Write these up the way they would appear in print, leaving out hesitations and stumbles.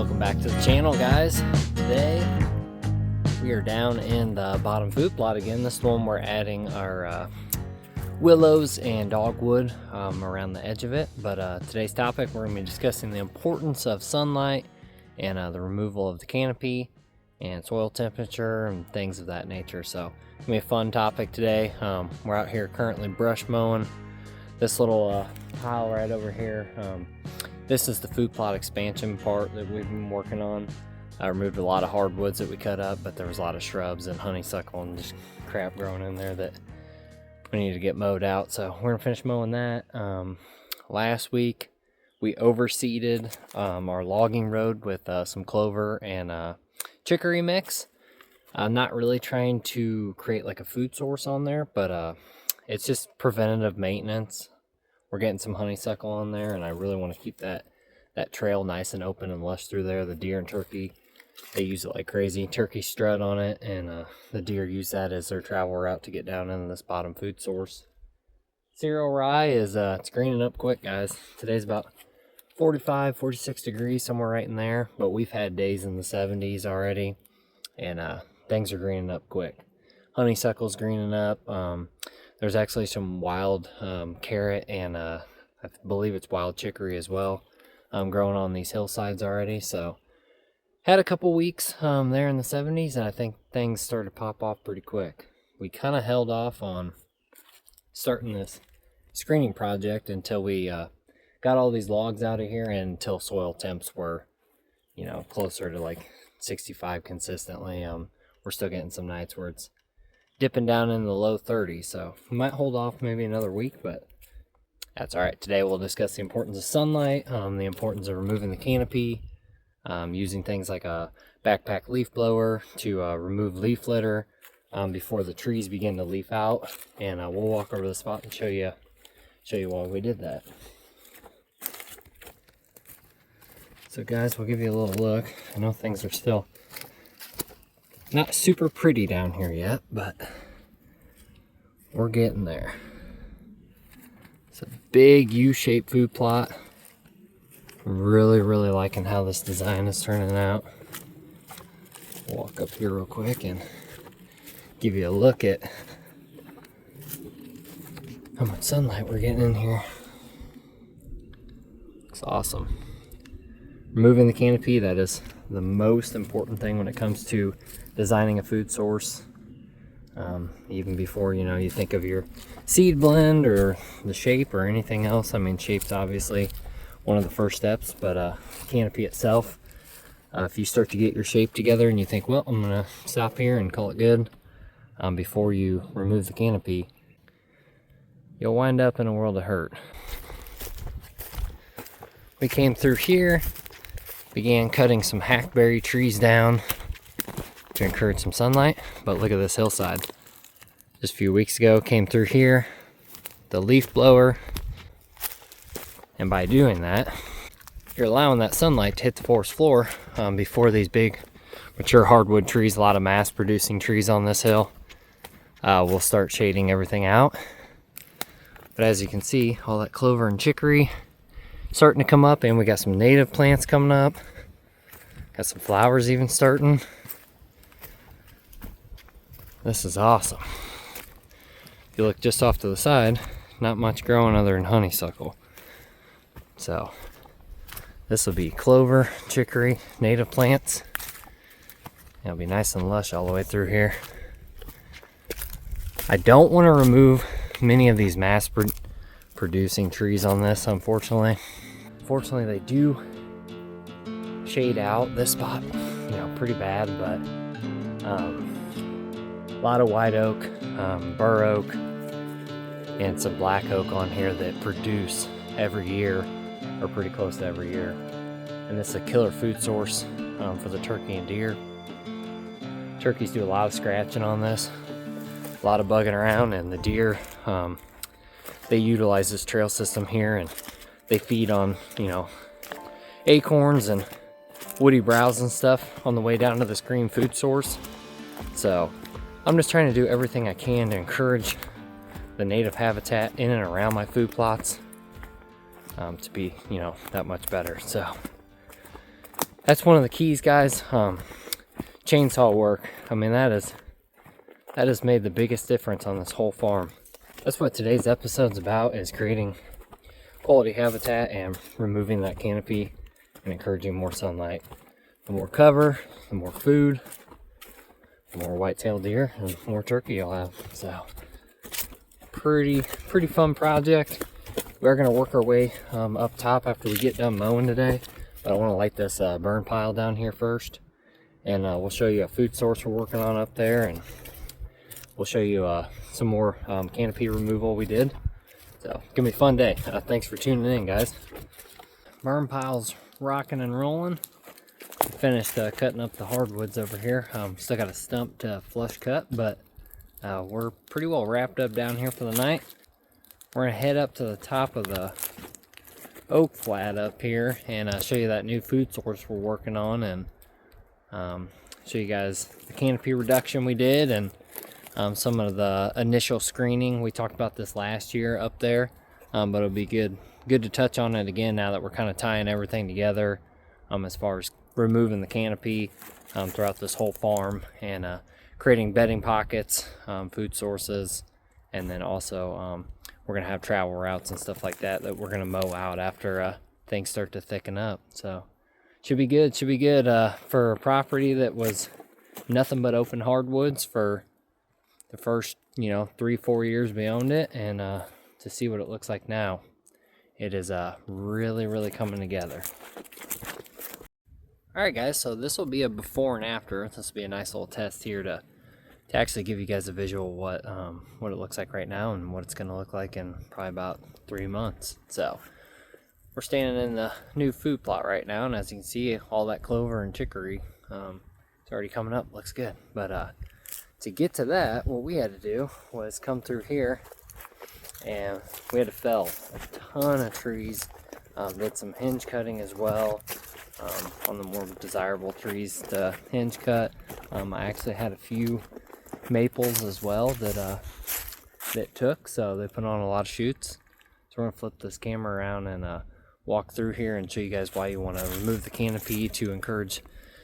Welcome back to the channel, guys. Today we are down in the bottom food plot again. This one we're adding our willows and dogwood around the edge of it. But today's topic, we're going to be discussing the importance of sunlight and the removal of the canopy and soil temperature and things of that nature. So it's going to be a fun topic today. We're out here currently brush mowing this little pile right over here. This is the food plot expansion part that we've been working on. I removed a lot of hardwoods that we cut up, but there was a lot of shrubs and honeysuckle and just crap growing in there that we need to get mowed out. So we're gonna finish mowing that. Last week we overseeded our logging road with some clover and chicory mix. I'm not really trying to create like a food source on there, but it's just preventative maintenance. We're getting some honeysuckle on there, and I really want to keep that trail nice and open and lush through there. The deer and turkey, they use it like crazy. Turkey strut on it, and the deer use that as their travel route to get down into this bottom food source. Cereal rye is it's greening up quick, guys. Today's about 45, 46 degrees, somewhere right in there, but we've had days in the 70s already, and things are greening up quick. Honeysuckle's greening up. There's actually some wild carrot and I believe it's wild chicory as well growing on these hillsides already. So had a couple weeks there in the 70s, and I think things started to pop off pretty quick. We kind of held off on starting this screening project until we got all these logs out of here and until soil temps were, you know, closer to like 65 consistently. We're still getting some nights where it's dipping down in the low 30s, so we might hold off maybe another week, but that's all right. Today we'll discuss the importance of sunlight, the importance of removing the canopy, using things like a backpack leaf blower to remove leaf litter before the trees begin to leaf out, and we'll walk over the spot and show you why we did that. So guys, we'll give you a little look. I know things are still not super pretty down here yet, but we're getting there. It's a big U-shaped food plot. Really liking how this design is turning out. Walk up here real quick and give you a look at how much sunlight we're getting in here. Looks awesome. Removing the canopy, that is the most important thing when it comes to designing a food source. Even before, you know, you think of your seed blend or the shape or anything else. I mean, shape's obviously one of the first steps, but canopy itself, if you start to get your shape together and you think, well, I'm gonna stop here and call it good, before you remove the canopy, you'll wind up in a world of hurt. We came through here, began cutting some hackberry trees down to encourage some sunlight, but look at this hillside. Just a few weeks ago, came through here, the leaf blower, and by doing that, you're allowing that sunlight to hit the forest floor before these big mature hardwood trees, a lot of mass producing trees on this hill, will start shading everything out. But as you can see, all that clover and chicory starting to come up, and we got some native plants coming up, got some flowers even starting. This is awesome. If you look just off to the side, not much growing other than honeysuckle. So this will be clover, chicory, native plants. It'll be nice and lush all the way through here. I don't want to remove many of these mass producing trees on this, unfortunately. Fortunately, they do shade out this spot, you know, pretty bad, but a lot of white oak, bur oak, and some black oak on here that produce every year, or pretty close to every year. And this is a killer food source for the turkey and deer. Turkeys do a lot of scratching on this, a lot of bugging around, and the deer, they utilize this trail system here, and they feed on, you know, acorns and woody browse and stuff on the way down to this green food source. So I'm just trying to do everything I can to encourage the native habitat in and around my food plots to be, you know, that much better. So that's one of the keys, guys. Chainsaw work. I mean, that has made the biggest difference on this whole farm. That's what today's episode's about, is creating quality habitat and removing that canopy and encouraging more sunlight. The more cover, the more food, the more white-tailed deer, and the more turkey you'll have. So pretty fun project. We're gonna work our way up top after we get done mowing today. But I want to light this burn pile down here first, and we'll show you a food source we're working on up there, and we'll show you some more canopy removal we did. So it's gonna be a fun day. Thanks for tuning in, guys. Burn pile's rocking and rolling. Finished cutting up the hardwoods over here. Still got a stump to flush cut, but we're pretty well wrapped up down here for the night. We're gonna head up to the top of the oak flat up here and show you that new food source we're working on, and show you guys the canopy reduction we did, and some of the initial screening. We talked about this last year up there, but it'll be good to touch on it again now that we're kind of tying everything together as far as removing the canopy throughout this whole farm, and creating bedding pockets, food sources, and then also we're gonna have travel routes and stuff like that we're gonna mow out after things start to thicken up. So should be good for a property that was nothing but open hardwoods for the first 3-4 years we owned it, and to see what it looks like now, it is really coming together. Alright guys, so this will be a before and after. This will be a nice little test here to actually give you guys a visual what it looks like right now and what it's going to look like in probably about 3 months. So we're standing in the new food plot right now, and as you can see, all that clover and chicory, it's already coming up. Looks good. But to get to that, what we had to do was come through here, and we had to fell a ton of trees. Did some hinge cutting as well on the more desirable trees to hinge cut. I actually had a few maples as well that took, so they put on a lot of shoots. So we're gonna flip this camera around and walk through here and show you guys why you want to remove the canopy to encourage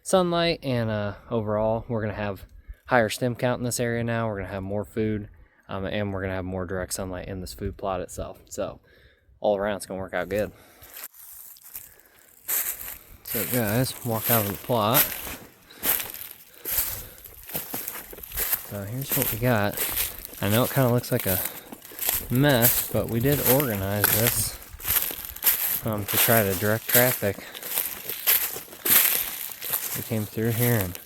sunlight, and overall we're gonna have higher stem count in this area now. We're gonna have more food, and we're gonna have more direct sunlight in this food plot itself. So all around it's gonna work out good. So guys, walk out of the plot. So here's what we got. I know it kind of looks like a mess, but we did organize this to try to direct traffic. We came through here and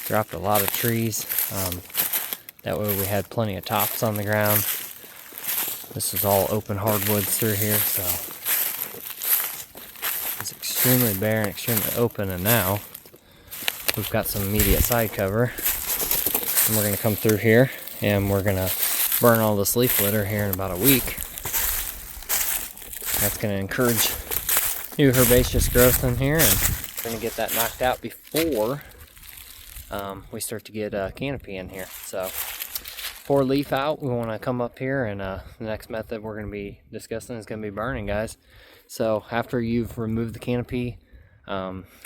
dropped a lot of trees. That way we had plenty of tops on the ground. This is all open hardwoods through here, so it's extremely bare and extremely open, and now we've got some immediate side cover. And we're going to come through here and we're going to burn all this leaf litter here in about a week. That's going to encourage new herbaceous growth in here, and we're going to get that knocked out before we start to get canopy in here. So for leaf out, we want to come up here, and the next method we're going to be discussing is going to be burning, guys. So after you've removed the canopy,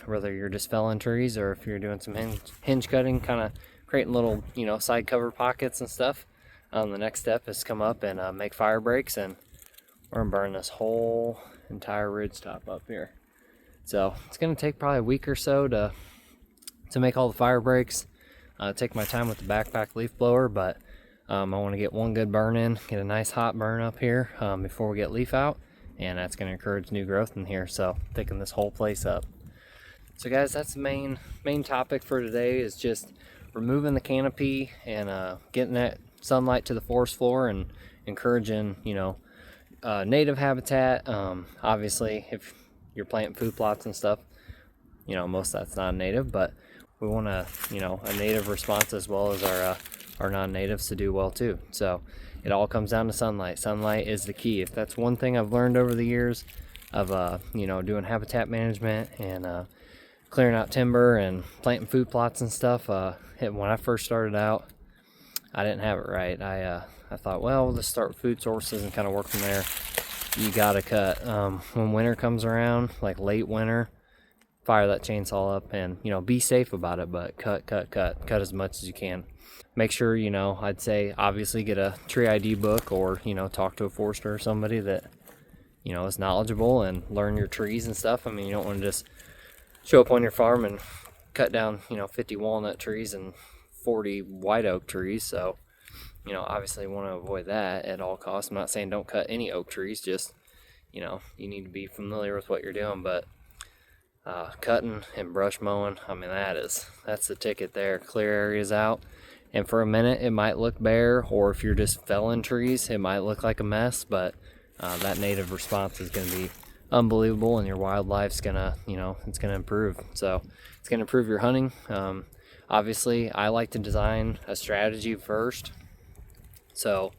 whether you're just felling trees or if you're doing some hinge cutting, kind of creating little side cover pockets and stuff, the next step is come up and make fire breaks, and we're gonna burn this whole entire ridge top up here. So it's gonna take probably a week or so to make all the fire breaks. Take my time with the backpack leaf blower, but I want to get one good burn in, get a nice hot burn up here before we get leaf out, and that's going to encourage new growth in here, so picking this whole place up. So guys, that's the main topic for today, is just removing the canopy and getting that sunlight to the forest floor and encouraging native habitat. Obviously if you're planting food plots and stuff, most of that's non-native, but we want a native response as well as our non-natives to do well too. So it all comes down to sunlight. Sunlight is the key. If that's one thing I've learned over the years of doing habitat management and clearing out timber and planting food plots and stuff, when I first started out, I didn't have it right. I thought, well, we'll just start with food sources and kind of work from there. You gotta cut. When winter comes around, like late winter, fire that chainsaw up and, you know, be safe about it, but cut as much as you can. Make sure, you know, I'd say obviously get a tree ID book, or, you know, talk to a forester or somebody that, you know, is knowledgeable, and learn your trees and stuff. I mean, you don't want to just show up on your farm and cut down, you know, 50 walnut trees and 40 white oak trees. So, you know, obviously want to avoid that at all costs. I'm not saying don't cut any oak trees, just, you know, you need to be familiar with what you're doing. But cutting and brush mowing, I mean, that's the ticket there. Clear areas out, and for a minute it might look bare, or if you're just felling trees, it might look like a mess, but that native response is going to be unbelievable, and your wildlife's gonna, you know, it's gonna improve. So it's gonna improve your hunting. Obviously, I like to design a strategy first. So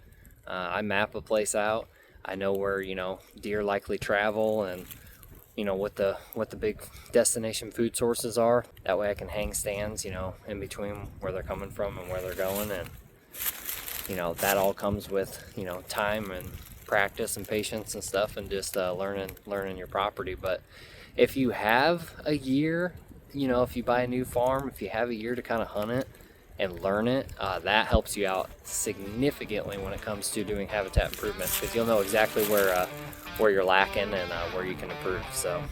I map a place out. I know where, you know, deer likely travel, and, you know, what the big destination food sources are. That way I can hang stands, you know, in between where they're coming from and where they're going. And, you know, that all comes with, you know, time and practice and patience and stuff, and just learning your property. But if you have a year, you know, if you buy a new farm, if you have a year to kind of hunt it and learn it, that helps you out significantly when it comes to doing habitat improvements, because you'll know exactly where you're lacking and where you can improve. So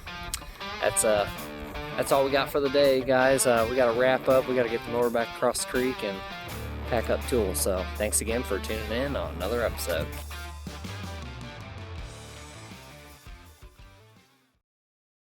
that's all we got for the day, guys. We got to wrap up. We got to get the mower back across the creek and pack up tools. So thanks again for tuning in on another episode.